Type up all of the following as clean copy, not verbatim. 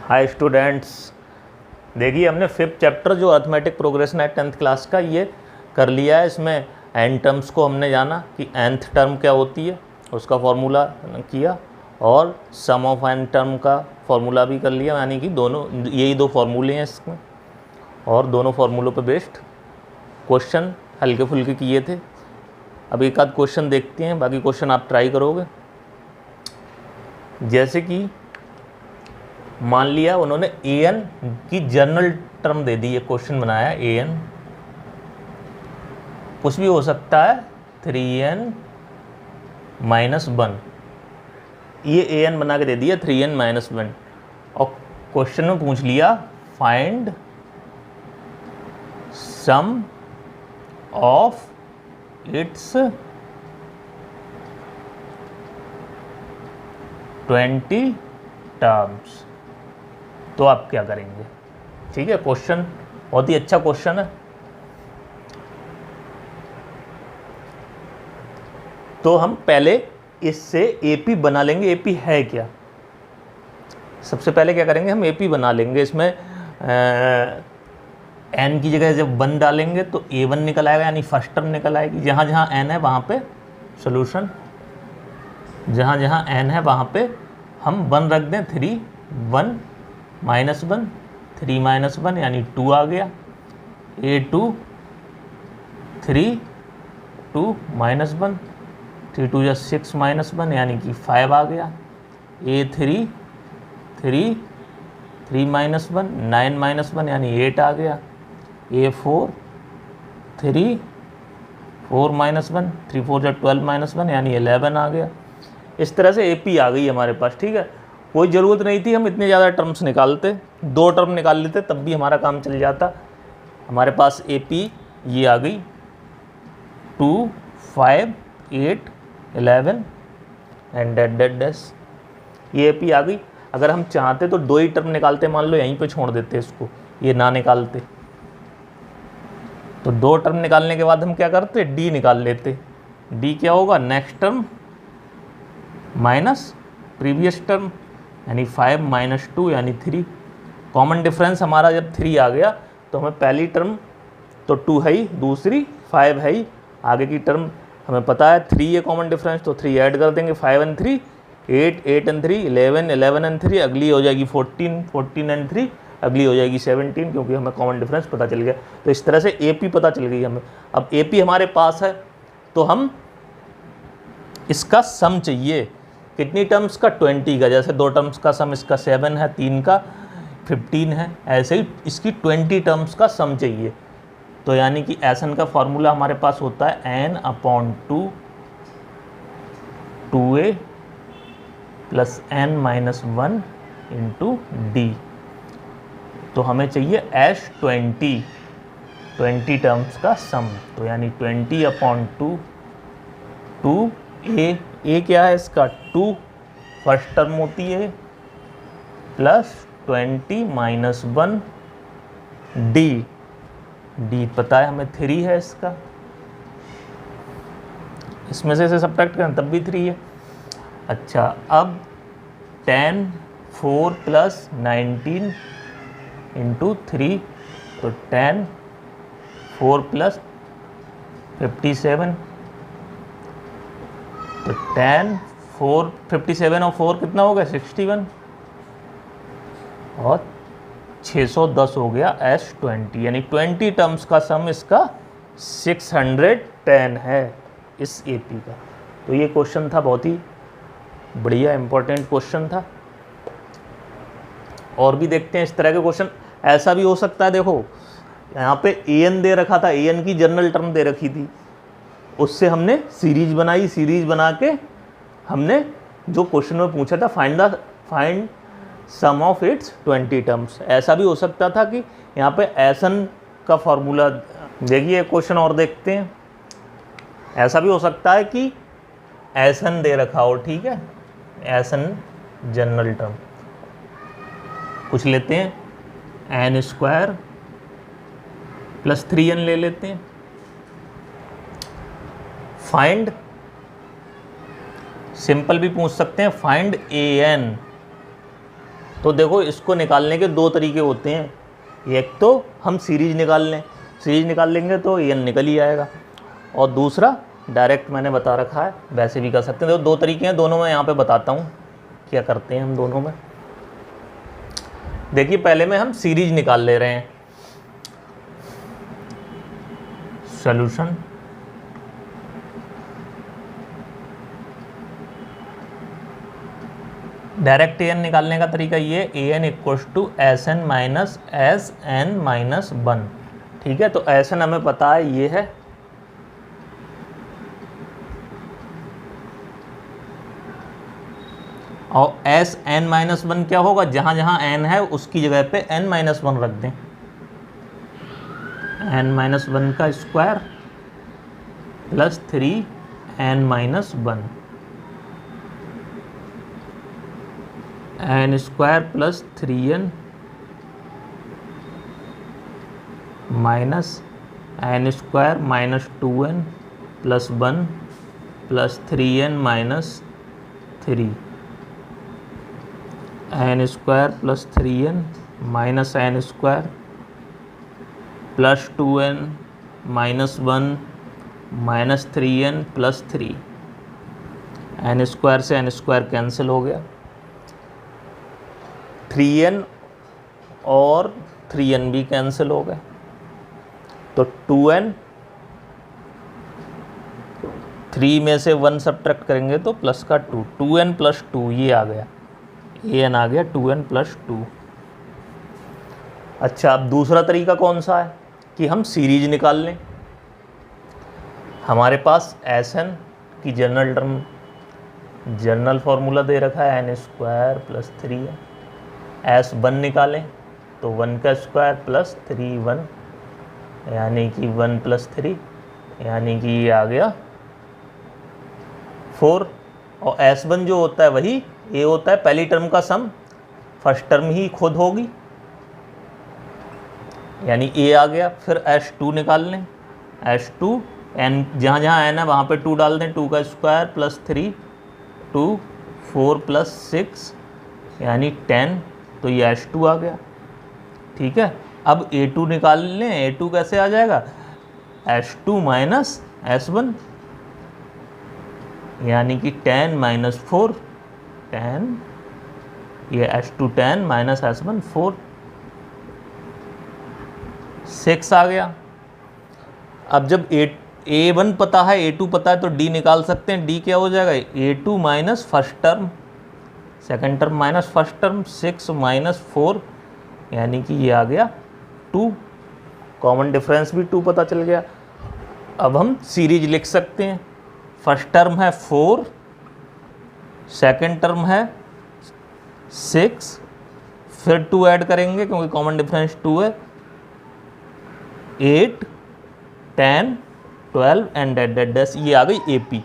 Hi students, देखिए हमने fifth chapter जो अर्थमेटिक प्रोग्रेशन है 10th क्लास का ये कर लिया है। इसमें एन टर्म्स को हमने जाना कि nth टर्म क्या होती है, उसका फॉर्मूला किया, और सम ऑफ एन टर्म का फॉर्मूला भी कर लिया। यानी कि दोनों यही दो फार्मूले हैं इसमें, और दोनों फार्मूलों पे बेस्ड क्वेश्चन हल्के फुल्के किए थे। अब एक आध क्वेश्चन देखते हैं, बाकी क्वेश्चन आप ट्राई करोगे। जैसे कि मान लिया उन्होंने ए एन की जनरल टर्म दे दी, ये क्वेश्चन बनाया ए एन, कुछ भी हो सकता है 3n माइनस 1, ये ए एन बना के दे दिया 3n माइनस 1, और क्वेश्चन में पूछ लिया find sum of its 20 terms. तो आप क्या करेंगे? ठीक है, क्वेश्चन बहुत ही अच्छा क्वेश्चन है। तो हम पहले इससे एपी बना लेंगे। एपी है क्या? सबसे पहले क्या करेंगे, हम एपी बना लेंगे। इसमें एन की जगह जब 1 डालेंगे तो a1 निकल आएगा, यानी फर्स्ट टर्म निकल आएगी। जहाँ जहाँ एन है वहाँ पे सोल्यूशन, जहाँ जहाँ एन है वहाँ पे हम 1 रख दें। 3 1 माइनस 1 3 माइनस 1 यानी 2 आ गया। a2 3 2 माइनस 1 3 2 या 6 माइनस 1 यानी कि 5 आ गया। a3 3 3 माइनस 1 9 माइनस 1 यानी 8 आ गया। a4 3 4 माइनस 1 3 4 या 12 माइनस 1 यानी 11 आ गया। इस तरह से एपी आ गई हमारे पास। ठीक है, कोई ज़रूरत नहीं थी हम इतने ज़्यादा टर्म्स निकालते, 2 टर्म निकाल लेते तब भी हमारा काम चल जाता। हमारे पास एपी ये आ गई 2 5 8 11 एंड डैश, ये एपी आ गई। अगर हम चाहते तो 2 ही टर्म निकालते, मान लो यहीं पे छोड़ देते इसको, ये ना निकालते। तो 2 टर्म निकालने के बाद हम क्या करते, डी निकाल लेते। डी क्या होगा, next term minus previous term, यानी 5 माइनस 2 यानी 3। कॉमन डिफरेंस हमारा जब 3 आ गया तो हमें पहली टर्म तो 2 है ही, दूसरी 5 है ही, आगे की टर्म हमें पता है 3 है कॉमन डिफरेंस, तो 3 ऐड कर देंगे। 5 एंड 3 8 8 एंड 3 11 11 एंड 3 अगली हो जाएगी 14 14 एंड 3 अगली हो जाएगी 17, क्योंकि हमें कॉमन डिफरेंस पता चल गया। तो इस तरह से एपी पता चल गई हमें। अब एपी हमारे पास है तो हम इसका सम चाहिए। कितनी टर्म्स का, 20 का। जैसे 2 टर्म्स का सम इसका 7 है, 3 का 15 है, ऐसे ही इसकी 20 टर्म्स का सम चाहिए। तो यानी कि एसन का फॉर्मूला हमारे पास होता है n/2 2a plus n minus 1 into D. तो हमें चाहिए S20 टर्म्स का सम। तो यानी 20/2 2a क्या है इसका 2 फर्स्ट टर्म होती है, प्लस 20 माइनस 1 डी पता है हमें 3 है इसका, इसमें से सब्ट्रैक्ट करें तब भी 3 है। अच्छा, अब 10 4 प्लस 19 इंटू 3, तो 10 4 प्लस 57, तो 10 4 57 और 4 कितना हो गया 61, और 610 हो गया S20। यानी 20 टर्म्स का सम इसका 610 है इस एपी का। तो ये क्वेश्चन था, बहुत ही बढ़िया इंपॉर्टेंट क्वेश्चन था। और भी देखते हैं इस तरह के क्वेश्चन। ऐसा भी हो सकता है, देखो यहाँ पे an दे रखा था, an की जनरल टर्म दे रखी थी, उससे हमने सीरीज बनाई। सीरीज बना के हमने जो क्वेश्चन में पूछा था find sum of its 20 terms. ऐसा भी हो सकता था कि यहाँ पे एसन का फॉर्मूला, देखिए क्वेश्चन और देखते हैं। ऐसा भी हो सकता है कि एसन दे रखा हो, ठीक है, एसन जनरल टर्म कुछ लेते हैं, n² प्लस 3n ले लेते हैं। फाइंड, सिंपल भी पूछ सकते हैं, फाइंड an तो देखो इसको निकालने के दो तरीके होते हैं, एक तो हम सीरीज निकाल लें, सीरीज निकाल लेंगे तो एन निकल ही आएगा, और दूसरा डायरेक्ट मैंने बता रखा है वैसे भी कर सकते हैं। देखो दो तरीके हैं, दोनों मैं यहाँ पे बताता हूँ क्या करते हैं हम दोनों में। देखिए पहले में हम सीरीज निकाल ले रहे हैं, सॉल्यूशन डायरेक्ट ए एन निकालने का तरीका ये, a n equals to s n minus s n minus 1। ठीक है, तो एस एन हमें पता है ये है, और एस एन माइनस 1 क्या होगा, जहां जहां एन है उसकी जगह पे एन माइनस 1 रख दें, एन माइनस 1 का square plus 3 n minus 1, n square plus 3n minus n square minus 2n plus 1 plus 3n minus 3, n square plus 3n minus n square plus 2n minus 1 minus 3n plus 3, n square से n square cancel हो गया, 3n और 3n भी cancel हो गए, तो 2n, 3 में से 1 सब्ट्रैक्ट करेंगे तो प्लस का 2, 2n प्लस 2 ये आ गया, an आ गया 2n प्लस 2। अच्छा अब दूसरा तरीका कौन सा है कि हम सीरीज निकाल लें। हमारे पास Sn की जनरल टर्म, जनरल फॉर्मूला दे रखा है N square plus 3n, S1 निकालें तो 1 का स्क्वायर प्लस 3 1 यानी कि 1 प्लस 3 यानी कि ये आ गया 4, और S1 जो होता है वही ये होता है पहली टर्म का सम, फर्स्ट टर्म ही खुद होगी यानी a आ गया। फिर S2 निकाल लें, S2 n जहाँ जहाँ n है वहाँ पे 2 डाल दें, 2 का स्क्वायर प्लस 3 2 4 प्लस 6 यानी 10, तो ये H2 आ गया। ठीक है, अब A2 निकाल लें, A2 कैसे आ जाएगा, H2 माइनस S1 यानी कि 10 माइनस 4 10, ये H2 10 माइनस S1 4, 6 आ गया। अब जब A1 पता है A2 पता है तो D निकाल सकते हैं, D क्या हो जाएगा, A2 minus first term second term minus first term, 6 minus 4 यानी कि ये आ गया 2, कॉमन डिफरेंस भी 2 पता चल गया। अब हम सीरीज लिख सकते हैं, फर्स्ट टर्म है 4, सेकंड टर्म है 6, फिर 2 ऐड करेंगे क्योंकि कॉमन डिफरेंस 2 है, 8 10 12 एंड डेट ये आ गई AP।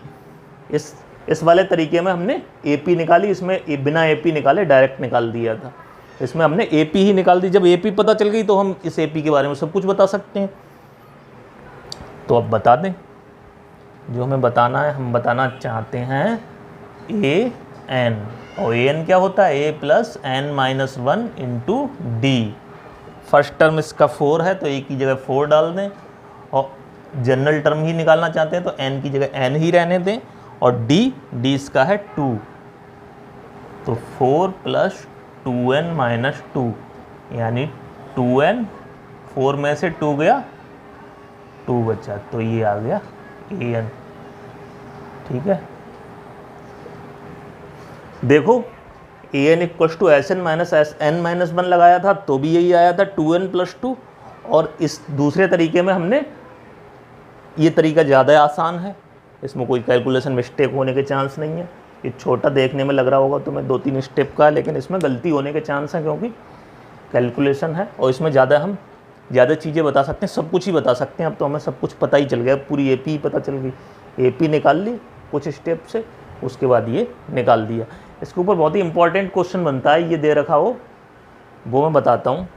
इस वाले तरीके में हमने AP निकाली, इसमें बिना AP निकाले डायरेक्ट निकाल दिया था, इसमें हमने AP ही निकाल दी। जब AP पता चल गई तो हम इस AP के बारे में सब कुछ बता सकते हैं। तो अब बता दें जो हमें बताना है, हम बताना चाहते हैं AN, और AN क्या होता है, A plus n minus 1 into D। First term इसका 4 है तो A की जगह 4 डाल दें, और जनरल टर्म ही निकालना चाहते हैं तो n की जगह n ही रहने दें, और D इसका है 2, तो 4 प्लस 2n माइनस 2 यानी 2n, 4 में से 2 गया 2 बचा, तो ये आ गया AN। ठीक है, देखो AN equals to Sn minus n minus 1 लगाया था तो भी यही आया था 2n प्लस 2, और इस दूसरे तरीके में हमने, ये तरीका ज़्यादा आसान है, इसमें कोई कैलकुलेशन मिस्टेक होने के चांस नहीं है। ये छोटा देखने में लग रहा होगा तुम्हें 2-3 स्टेप का, लेकिन इसमें गलती होने के चांस हैं क्योंकि कैलकुलेशन है, और इसमें हम ज़्यादा चीज़ें बता सकते हैं, सब कुछ ही बता सकते हैं। अब तो हमें सब कुछ पता ही चल गया, पूरी AP ही पता चल गई, AP निकाल ली कुछ स्टेप से, उसके बाद ये निकाल दिया। इसके ऊपर बहुत ही इंपॉर्टेंट क्वेश्चन बनता है, ये दे रखा हो वो मैं बताता हूँ।